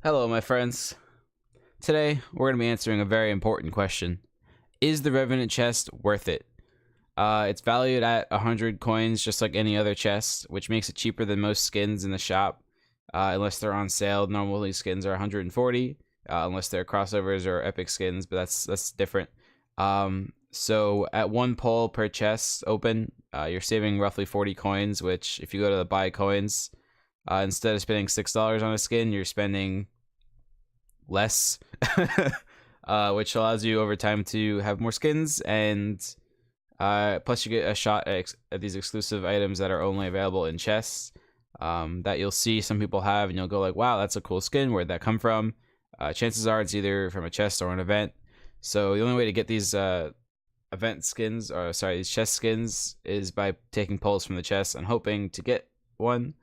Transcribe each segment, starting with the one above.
Hello, my friends. Today, we're going to be answering a very important question. Is the Revenant chest worth it? It's valued at 100 coins, just like any other chest, which makes it cheaper than most skins in the shop, unless they're on sale. Normally, skins are 140, unless they're crossovers or epic skins, but that's different. So at one pull per chest open, you're saving roughly 40 coins, which if you go to the buy coins, instead of spending $6 on a skin, you're spending less, which allows you over time to have more skins, and plus you get a shot at these exclusive items that are only available in chests that you'll see some people have, and you'll go like, wow, that's a cool skin, where'd that come from? Chances are it's either from a chest or an event. So the only way to get these event skins, or sorry, these chest skins, is by taking pulls from the chest and hoping to get one.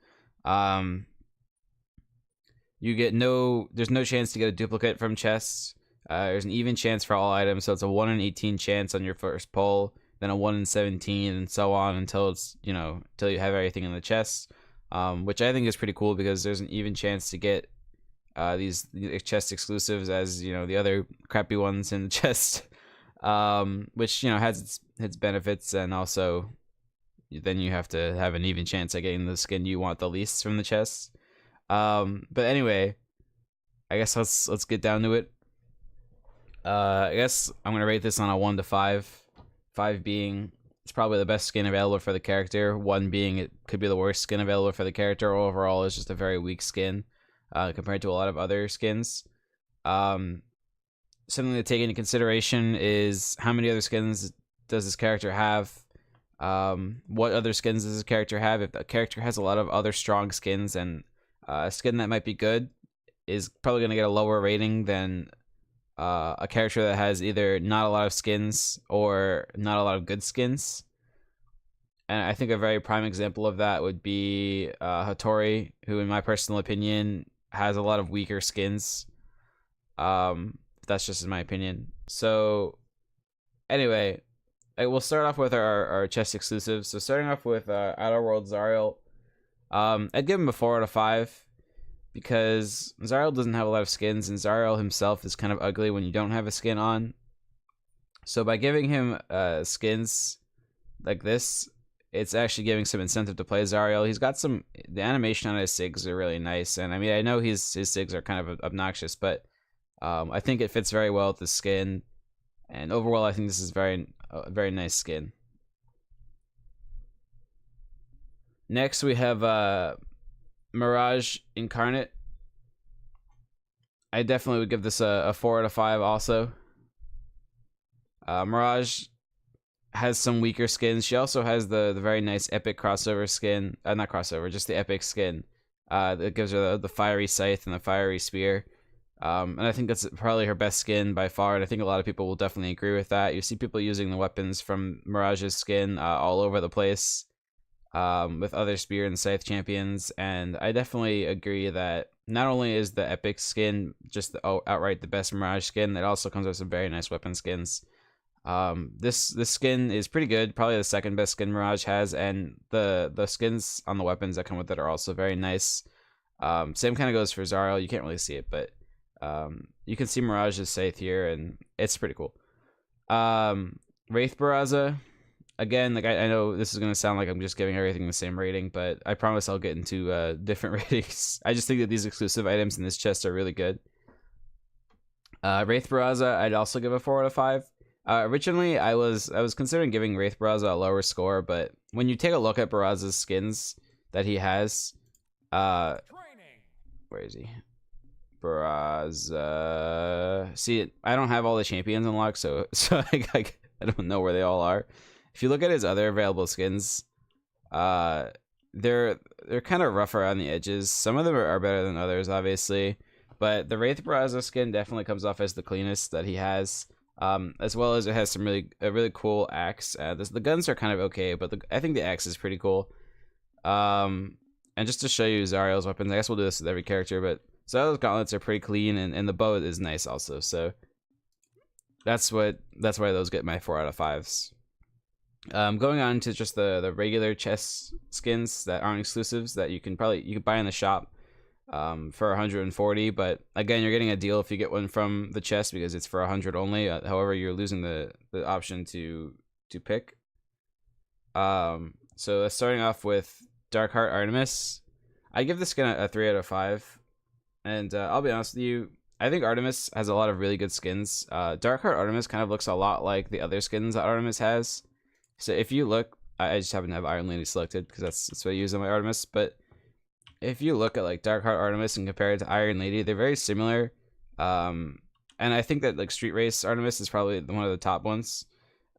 There's no chance to get a duplicate from chests. There's an even chance for all items, so it's a 1 in 18 chance on your first pull, then a 1 in 17, and so on until it's, until you have everything in the chest. Which I think is pretty cool, because there's an even chance to get these chest exclusives as, the other crappy ones in the chest. Which, has its benefits, and also then you have to have an even chance at getting the skin you want the least from the chests. But anyway, I guess let's get down to it. I guess I'm gonna rate this on a 1 to 5. 5 being it's probably the best skin available for the character. 1 being it could be the worst skin available for the character. Overall, it's just a very weak skin compared to a lot of other skins. Something to take into consideration is how many other skins does this character have. What other skins does this character have? If the character has a lot of other strong skins, and a skin that might be good is probably going to get a lower rating than a character that has either not a lot of skins or not a lot of good skins. And I think a very prime example of that would be Hattori, who in my personal opinion has a lot of weaker skins. That's just in my opinion. So anyway, we'll start off with our chest exclusives. So starting off with Outer World Zariel. I'd give him a 4 out of 5 because Zariel doesn't have a lot of skins, and Zariel himself is kind of ugly when you don't have a skin on. So by giving him skins like this, it's actually giving some incentive to play Zariel. He's got the animation on his SIGs are really nice, and I mean, I know his SIGs are kind of obnoxious, but I think it fits very well with the skin, and overall I think this is a very nice skin. Next, we have Mirage Incarnate. I definitely would give this a 4 out of 5 also. Mirage has some weaker skins. She also has the very nice epic crossover skin. Not crossover, just the epic skin. That gives her the fiery scythe and the fiery spear. And I think that's probably her best skin by far, and I think a lot of people will definitely agree with that. You see people using the weapons from Mirage's skin all over the place. With other spear and scythe champions, and I definitely agree that not only is the epic skin just outright the best Mirage skin, it also comes with some very nice weapon skins. This skin is pretty good, probably the second best skin Mirage has, and the skins on the weapons that come with it are also very nice. Same kind of goes for Zariel. You can't really see it, but you can see Mirage's scythe here, and it's pretty cool. Wraith Barraza. Again, like I know this is gonna sound like I'm just giving everything the same rating, but I promise I'll get into different ratings. I just think that these exclusive items in this chest are really good. Wraith Barraza, I'd also give a 4 out of 5. Originally, I was considering giving Wraith Barraza a lower score, but when you take a look at Barraza's skins that he has, where is he? Barraza. See, I don't have all the champions unlocked, so I don't know where they all are. If you look at his other available skins, they're kind of rough around the edges. Some of them are better than others, obviously, but the Wraith Barraza skin definitely comes off as the cleanest that he has, as well as it has a really cool axe. The guns are kind of okay, but I think the axe is pretty cool. And just to show you Zariel's weapons, I guess we'll do this with every character, but Zariel's gauntlets are pretty clean, and the bow is nice also. So that's why those get my 4 out of 5s. Going on to just the regular chest skins that aren't exclusives that you can buy in the shop. for 140. But again, you're getting a deal if you get one from the chest because it's for 100 only. However, you're losing the option to pick. So starting off with Darkheart Artemis, I give this skin a 3 out of 5. And I'll be honest with you, I think Artemis has a lot of really good skins. Darkheart Artemis kind of looks a lot like the other skins that Artemis has. So if you look, I just happen to have Iron Lady selected because that's what I use on my Artemis. But if you look at like Darkheart Artemis and compare it to Iron Lady, they're very similar. And I think that like Street Race Artemis is probably one of the top ones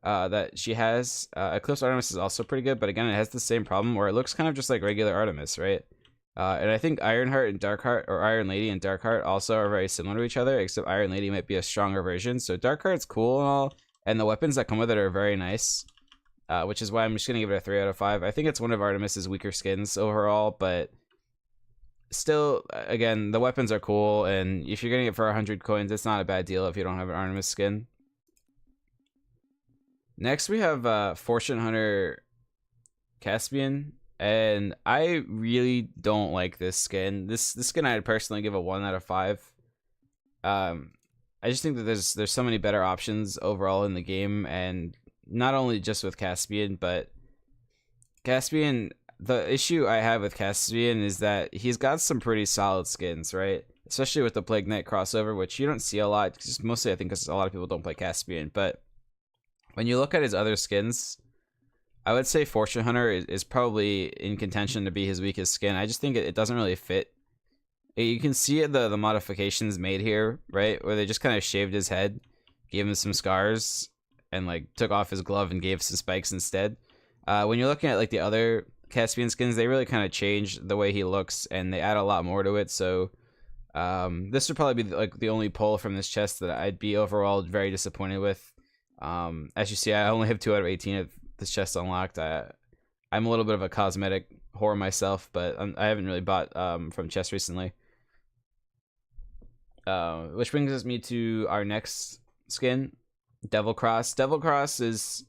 that she has. Eclipse Artemis is also pretty good, but again, it has the same problem where it looks kind of just like regular Artemis, right? And I think Ironheart and Darkheart, or Iron Lady and Darkheart, also are very similar to each other, except Iron Lady might be a stronger version. So Darkheart's cool and all, and the weapons that come with it are very nice, which is why I'm just going to give it a 3 out of 5. I think it's one of Artemis's weaker skins overall, but still, again, the weapons are cool, and if you're getting it for 100 coins, it's not a bad deal if you don't have an Artemis skin. Next, we have Fortune Hunter Caspian. And I really don't like this skin. This skin I'd personally give a 1 out of 5. I just think that there's so many better options overall in the game, and not only just with Caspian, but Caspian. The issue I have with Caspian is that he's got some pretty solid skins, right? Especially with the Plague Knight crossover, which you don't see a lot. Just mostly, I think, because a lot of people don't play Caspian. But when you look at his other skins, I would say Fortune Hunter is probably in contention to be his weakest skin. I just think it doesn't really fit. You can see the modifications made here, right? Where they just kind of shaved his head, gave him some scars, and like took off his glove and gave some spikes instead. When you're looking at like the other Caspian skins, they really kind of change the way he looks, and they add a lot more to it. So this would probably be like the only pull from this chest that I'd be overall very disappointed with. As you see, I only have 2 out of 18 of this chest unlocked. I'm a little bit of a cosmetic whore myself, but I haven't really bought from chest recently. Which brings me to our next skin, Devil Cross. Devil Cross it's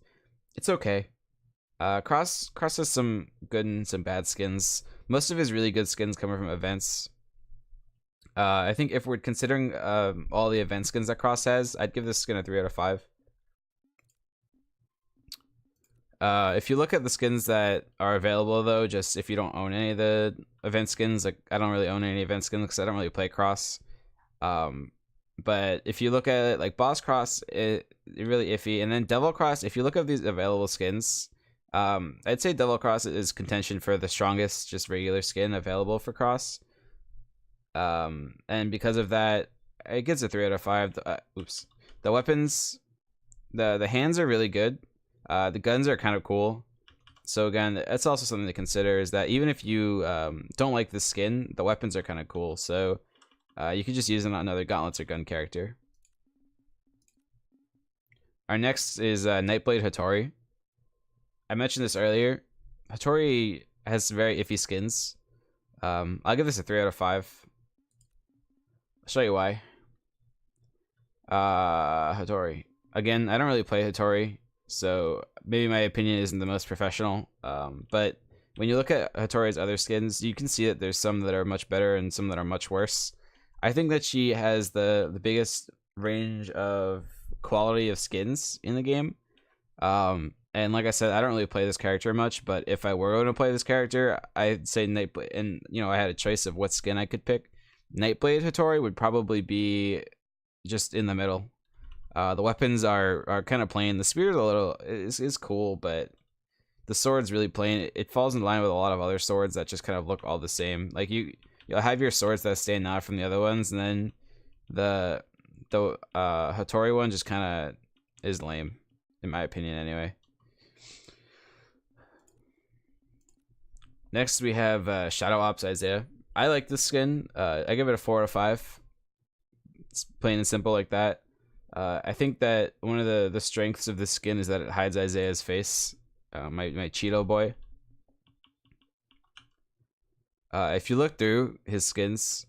okay. Cross has some good and some bad skins. Most of his really good skins come from events. I think if we're considering all the event skins that Cross has, I'd give this skin a 3 out of 5. If you look at the skins that are available, though, just if you don't own any of the event skins, like I don't really own any event skins because I don't really play Cross. But if you look at it, like Boss Cross, it really iffy, and then Devil Cross. If you look at these available skins, I'd say Devil Cross is contention for the strongest, just regular skin available for Cross. And because of that, it gets a 3 out of 5. Oops, the weapons, the hands are really good. The guns are kind of cool. So again, that's also something to consider, is that even if you don't like the skin, the weapons are kind of cool. So you could just use it on another gauntlets or gun character. Our next is Nightblade Hattori. I mentioned this earlier. Hattori has very iffy skins. I'll give this a 3 out of 5. I'll show you why. Hattori. Again, I don't really play Hattori, so maybe my opinion isn't the most professional. But when you look at Hattori's other skins, you can see that there's some that are much better and some that are much worse. I think that she has the biggest range of quality of skins in the game. And like I said, I don't really play this character much, but if I were going to play this character, I'd say Nightblade, and I had a choice of what skin I could pick. Nightblade Hattori would probably be just in the middle. The weapons are kind of plain. The spear is cool, but the sword's really plain. It falls in line with a lot of other swords that just kind of look all the same. Like you'll have your swords that stand out from the other ones, and then the Hattori one just kind of is lame, in my opinion, anyway. Next, we have Shadow Ops Isaiah. I like this skin. I give it a 4 out of 5. It's plain and simple like that. I think that one of the strengths of this skin is that it hides Isaiah's face. My Cheeto boy. If you look through his skins,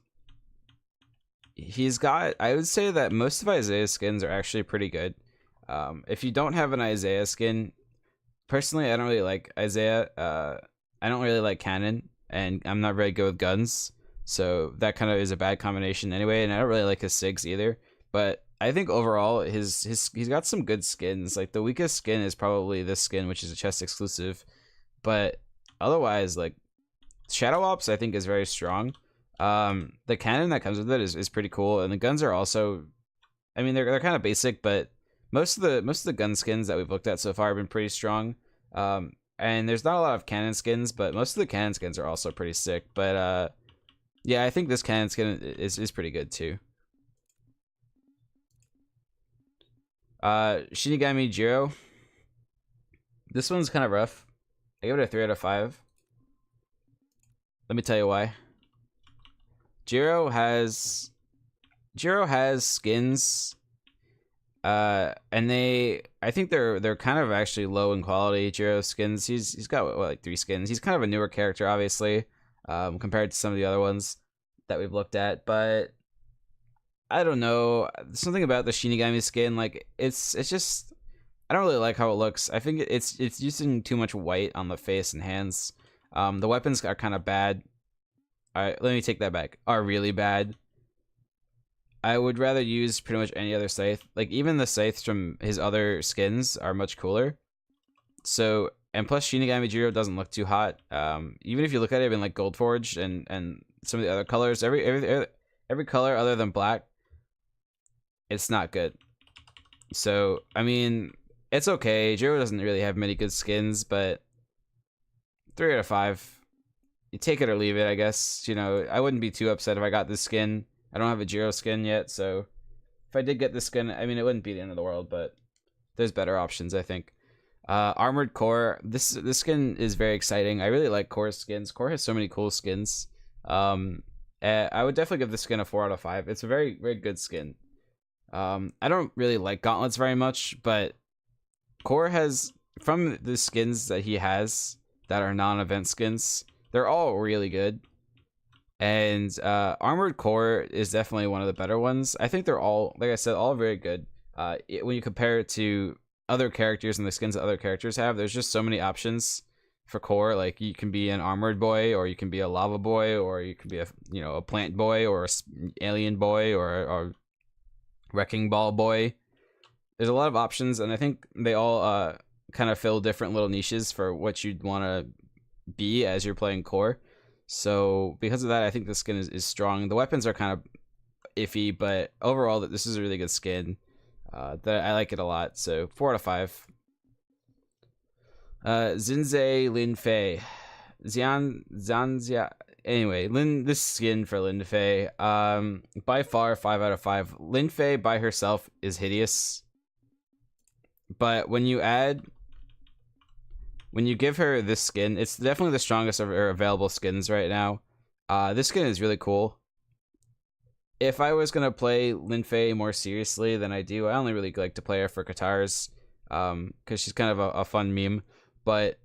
he's got, I would say that most of Isaiah's skins are actually pretty good. If you don't have an Isaiah skin, personally, I don't really like Isaiah. I don't really like cannon, and I'm not very good with guns. so that kind of is a bad combination anyway. And I don't really like his Sigs either. But I think overall he's got some good skins. Like the weakest skin is probably this skin, which is a chest exclusive. But otherwise, like Shadow Ops, I think is very strong. The cannon that comes with it is pretty cool, and the guns are also, I mean, they're kind of basic, but most of the gun skins that we've looked at so far have been pretty strong. And there's not a lot of cannon skins, but most of the cannon skins are also pretty sick. But yeah, I think this cannon skin is pretty good too. Shinigami Jiro. This one's kind of rough. I give it a 3 out of 5. Let me tell you why. Jiro has skins, and I think they're kind of actually low in quality. Jiro skins. He's got what, like 3 skins. He's kind of a newer character, obviously, compared to some of the other ones that we've looked at. But I don't know, something about the Shinigami skin, like it's just, I don't really like how it looks. I think it's using too much white on the face and hands. The weapons are kind of bad. Alright, let me take that back. Are really bad. I would rather use pretty much any other scythe. Like, even the scythes from his other skins are much cooler. So, and plus Shinigami Jiro doesn't look too hot. Even if you look at it in like Gold Forge and some of the other colors, every color other than black, it's not good. So, I mean, it's okay. Jiro doesn't really have many good skins, but 3 out of 5. You take it or leave it, I guess. You know, I wouldn't be too upset if I got this skin. I don't have a Jiro skin yet, so if I did get this skin, I mean, it wouldn't be the end of the world, but there's better options, I think. Armored Core. This skin is very exciting. I really like Core's skins. Core has so many cool skins. I would definitely give this skin a 4 out of 5. It's a very, very good skin. I don't really like gauntlets very much, but Core has, from the skins that he has that are non-event skins, they're all really good. And Armored Core is definitely one of the better ones. I think they're all, like I said, all very good. When you compare it to other characters and the skins that other characters have, there's just so many options for Core. Like, you can be an armored boy, or you can be a lava boy, or you can be a plant boy, or a alien boy, or a wrecking ball boy. There's a lot of options, and I think they all kind of fill different little niches for what you'd want to be as you're playing Core. So because of that, I think the skin is strong. The weapons are kind of iffy, but overall this is a really good skin. That I like it a lot. So 4 out of 5. Zinze Lin Fei. Zanzia. Anyway, this skin for Lin Fei, by far 5 out of 5. Lin Fei by herself is hideous, but when you give her this skin, it's definitely the strongest of her available skins right now. This skin is really cool. If I was gonna play Lin Fei more seriously than I do, I only really like to play her for Katars, because she's kind of a fun meme. But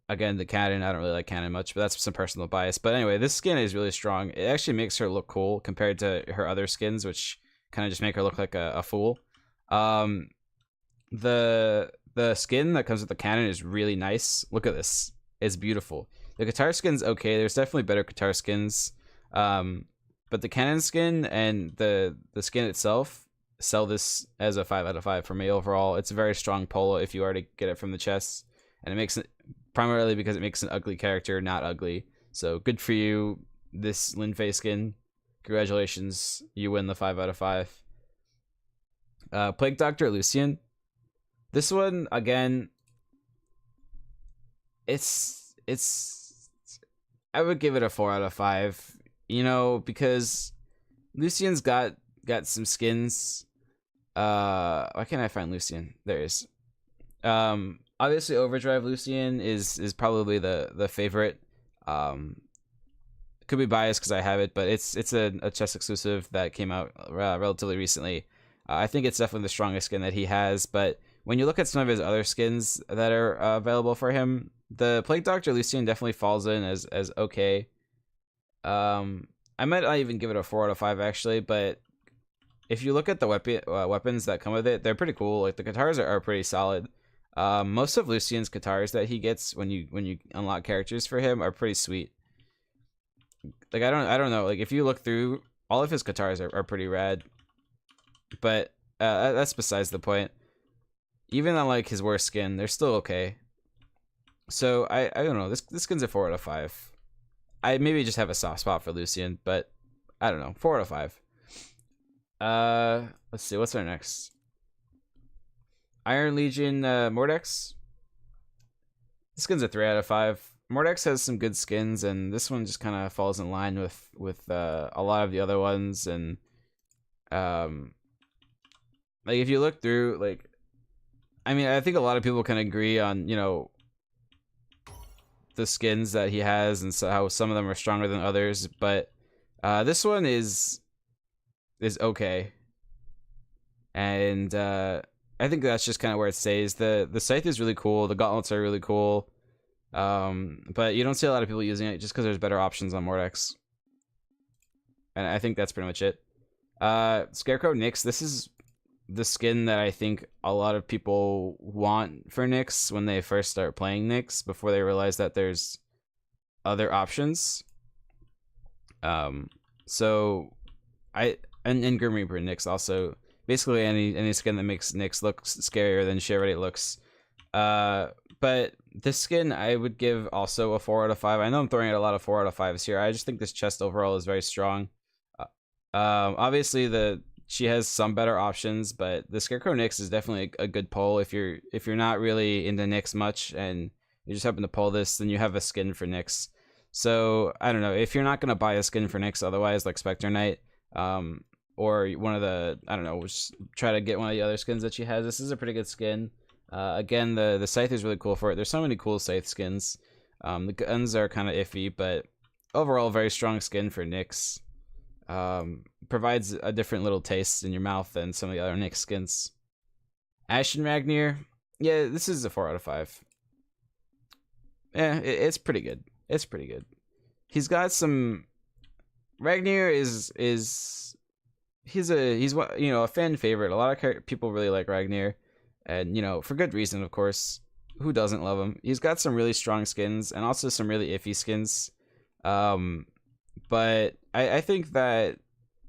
again, the cannon, I don't really like cannon much, but that's some personal bias. But anyway, this skin is really strong. It actually makes her look cool compared to her other skins, which kind of just make her look like a fool. The skin that comes with the cannon is really nice. Look at this. It's beautiful. The Katar skin's okay. There's definitely better Katar skins. But the cannon skin and the skin itself sell this as a 5 out of 5 for me overall. It's a very strong polo if you already get it from the chest. And it makes it, primarily because it makes an ugly character not ugly. So good for you, this Lin Fei skin. Congratulations. You win the 5 out of 5. Plague Doctor Lucian. This one, again, it's I would give it a 4 out of 5, you know, because Lucian's got some skins. Why can't I find Lucian? There he is. Obviously Overdrive Lucian is probably the favorite. Could be biased because I have it, but it's a chest exclusive that came out relatively recently. I think it's definitely the strongest skin that he has, but when you look at some of his other skins that are available for him, the Plague Doctor Lucian definitely falls in as okay. I might not even give it a 4 out of 5 actually, but if you look at the weapons that come with it, they're pretty cool. Like, the Katars are pretty solid. Most of Lucian's Katars that he gets when you unlock characters for him are pretty sweet. Like I don't know. Like if you look through, all of his guitars are pretty rad. But that's besides the point. Even on like his worst skin, they're still okay. So I don't know. This skin's a 4 out of 5. I maybe just have a soft spot for Lucian, but I don't know. 4 out of 5. Let's see. What's our next? Iron Legion Mordex. This skin's a 3 out of 5. Mordex has some good skins, and this one just kind of falls in line with a lot of the other ones. And like if you look through, like, I mean, I think a lot of people can agree on, you know, the skins that he has and so how some of them are stronger than others, but this one is okay, and I think that's just kind of where it stays. The scythe is really cool, the gauntlets are really cool, but you don't see a lot of people using it just because there's better options on Mordex, and I think that's pretty much it. Scarecrow Nyx, this is the skin that I think a lot of people want for Nyx when they first start playing Nyx, before they realize that there's other options. So and Grim Reaper Nyx also, basically any skin that makes Nyx look scarier than she already looks. But this skin I would give also a 4 out of 5. I know I'm throwing out a lot of 4 out of 5s here. I just think this chest overall is very strong. Obviously she has some better options, but the Scarecrow Nyx is definitely a good pull. If you're not really into Nyx much and you just happen to pull this, then you have a skin for Nyx. So I don't know, if you're not gonna buy a skin for Nyx otherwise, like Spectre Knight, or one of the, I don't know, just try to get one of the other skins that she has. This is a pretty good skin. Again, the scythe is really cool for it. There's so many cool scythe skins. The guns are kind of iffy, but overall very strong skin for Nyx. Provides a different little taste in your mouth than some of the other Nyx skins. Ashen Ragnir, yeah, this is a 4 out of 5. Yeah, it's pretty good. It's pretty good. He's got some. Ragnir is he's a fan favorite. A lot of people really like Ragnir, and for good reason, of course. Who doesn't love him? He's got some really strong skins and also some really iffy skins. But I think that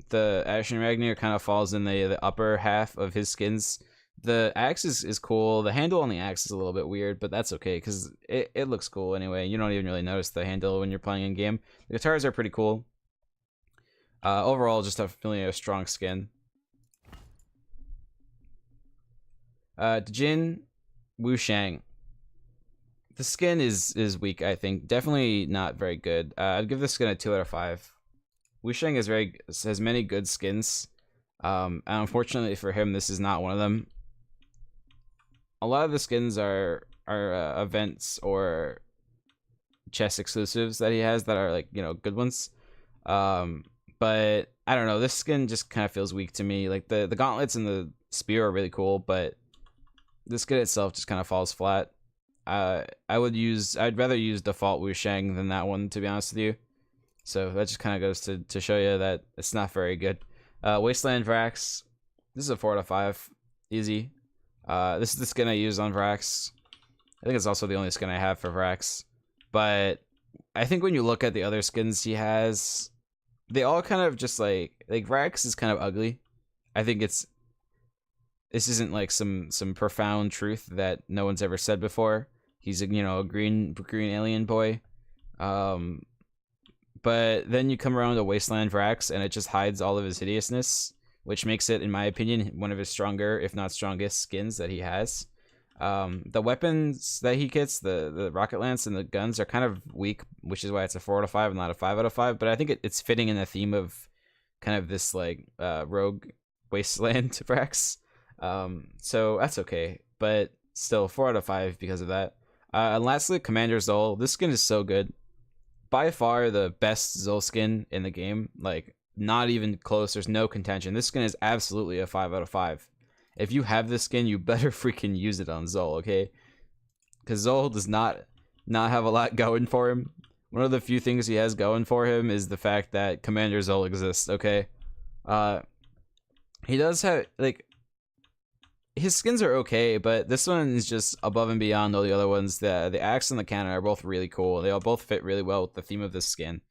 the Ashen Ragnir kind of falls in the upper half of his skins. The axe is cool. The handle on the axe is a little bit weird, but that's okay because it looks cool anyway. You don't even really notice the handle when you're playing in game. The guitars are pretty cool. Overall, just really a strong skin. Jin Wushang. The skin is weak, I think. Definitely not very good. I'd give this skin a 2 out of 5. Wushang has many good skins. And unfortunately for him, this is not one of them. A lot of the skins are events or chest exclusives that he has that are like, good ones. But I don't know, this skin just kind of feels weak to me. Like the gauntlets and the spear are really cool, but the skin itself just kind of falls flat. I'd rather use default Wushang than that one, to be honest with you. So that just kind of goes to show you that it's not very good. Wasteland Vrax, this is a 4 out of 5, easy. This is the skin I use on Vrax. I think it's also the only skin I have for Vrax. But I think when you look at the other skins he has, they all kind of just like Vrax is kind of ugly. I think this isn't like some profound truth that no one's ever said before. He's a green alien boy. But then you come around to Wasteland Vrax and it just hides all of his hideousness, which makes it, in my opinion, one of his stronger, if not strongest, skins that he has. The weapons that he gets, the rocket lance and the guns, are kind of weak, which is why it's a 4 out of 5 and not a 5 out of 5. But I think it's fitting in the theme of kind of this like rogue Wasteland Vrax. So that's okay, but still 4 out of 5 because of that. And lastly, Commander Zol. This skin is so good. By far the best Zol skin in the game. Like, not even close. There's no contention. This skin is absolutely a 5 out of 5. If you have this skin, you better freaking use it on Zol, okay? Because Zol does not have a lot going for him. One of the few things he has going for him is the fact that Commander Zol exists, okay? He does have, like, his skins are okay, but this one is just above and beyond all the other ones. The axe and the cannon are both really cool. They all both fit really well with the theme of this skin.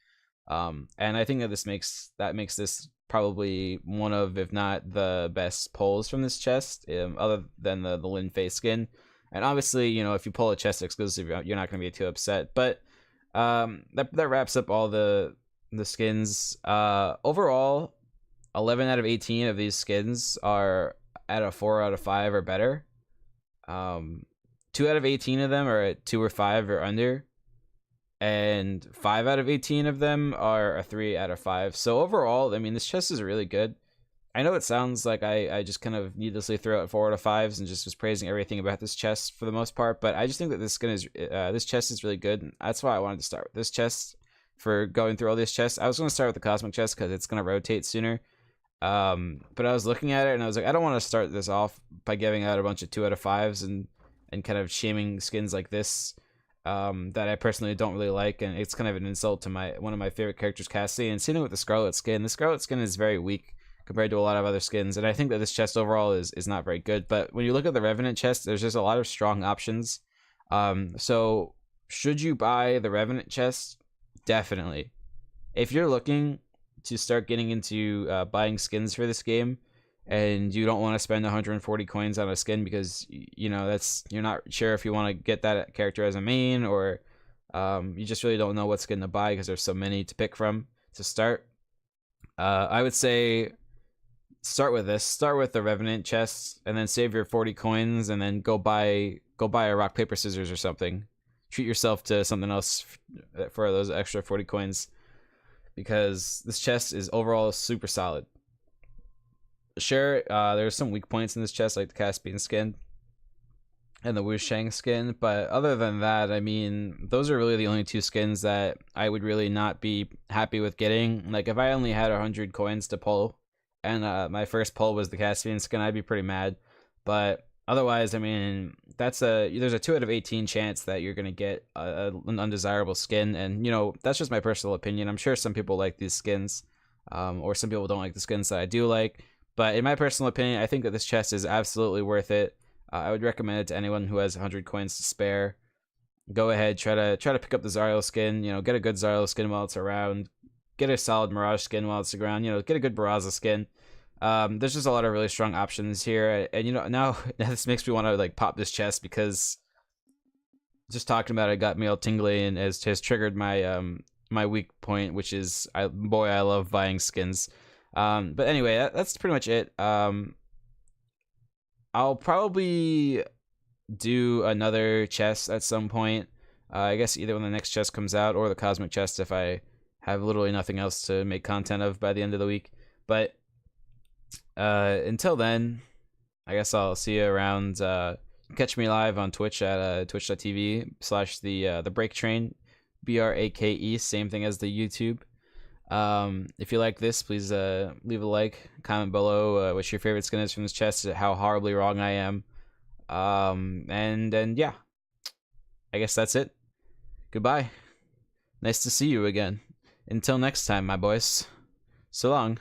And I think that makes this probably one of, if not the best pulls from this chest, other than the Lin Face skin. And obviously, you know, if you pull a chest exclusive, you're not going to be too upset. But that wraps up all the skins. Overall, 11 out of 18 of these skins are at a 4 out of 5 or better. 2 out of 18 of them are at 2 or 5 or under, and 5 out of 18 of them are a 3 out of 5. So overall, I mean, this chest is really good. I know it sounds like I just kind of needlessly threw out 4 out of 5s and just was praising everything about this chest for the most part, but I just think that this chest is really good. And that's why I wanted to start with this chest for going through all these chests. I was going to start with the Cosmic chest because it's going to rotate sooner. But I was looking at it and I was like, I don't want to start this off by giving out a bunch of 2 out of 5s and kind of shaming skins like this that I personally don't really like, and it's kind of an insult to one of my favorite characters, Cassie. And same with the Scarlet skin. The Scarlet skin is very weak compared to a lot of other skins, and I think that this chest overall is not very good. But when you look at the Revenant chest, there's just a lot of strong options. So should you buy the Revenant chest? Definitely. If you're looking to start getting into buying skins for this game, and you don't want to spend 140 coins on a skin because you know you're not sure if you want to get that character as a main, or you just really don't know what skin to buy because there's so many to pick from to start, I would say start with this. Start with the Revenant chests, and then save your 40 coins, and then go buy a rock paper scissors or something. Treat yourself to something else for those extra 40 coins, because this chest is overall super solid. Sure, there's some weak points in this chest, like the Caspian skin and the Wushang skin, but other than that, I mean, those are really the only 2 skins that I would really not be happy with getting. Like, if I only had 100 coins to pull, and my first pull was the Caspian skin, I'd be pretty mad. But otherwise, I mean, there's a 2 out of 18 chance that you're gonna get an undesirable skin, and you know, that's just my personal opinion. I'm sure some people like these skins, or some people don't like the skins that I do like. But in my personal opinion, I think that this chest is absolutely worth it. I would recommend it to anyone who has 100 coins to spare. Go ahead, try to pick up the Zariel skin. You know, get a good Zariel skin while it's around. Get a solid Mirage skin while it's around. You know, get a good Barraza skin. There's just a lot of really strong options here, and you know, now this makes me want to like pop this chest, because just talking about it got me all tingly and has triggered my my weak point, which is I love buying skins. But anyway, that's pretty much it. I'll probably do another chest at some point. I guess either when the next chest comes out or the Cosmic chest if I have literally nothing else to make content of by the end of the week. But until then, I guess I'll see you around. Catch me live on Twitch at twitch.tv/the break train, BRAKE, same thing as the YouTube. If you like this, please leave a like, comment below what your favorite skin is from this chest, how horribly wrong I am. And yeah, I guess that's it. Goodbye. Nice to see you again. Until next time, my boys. So long.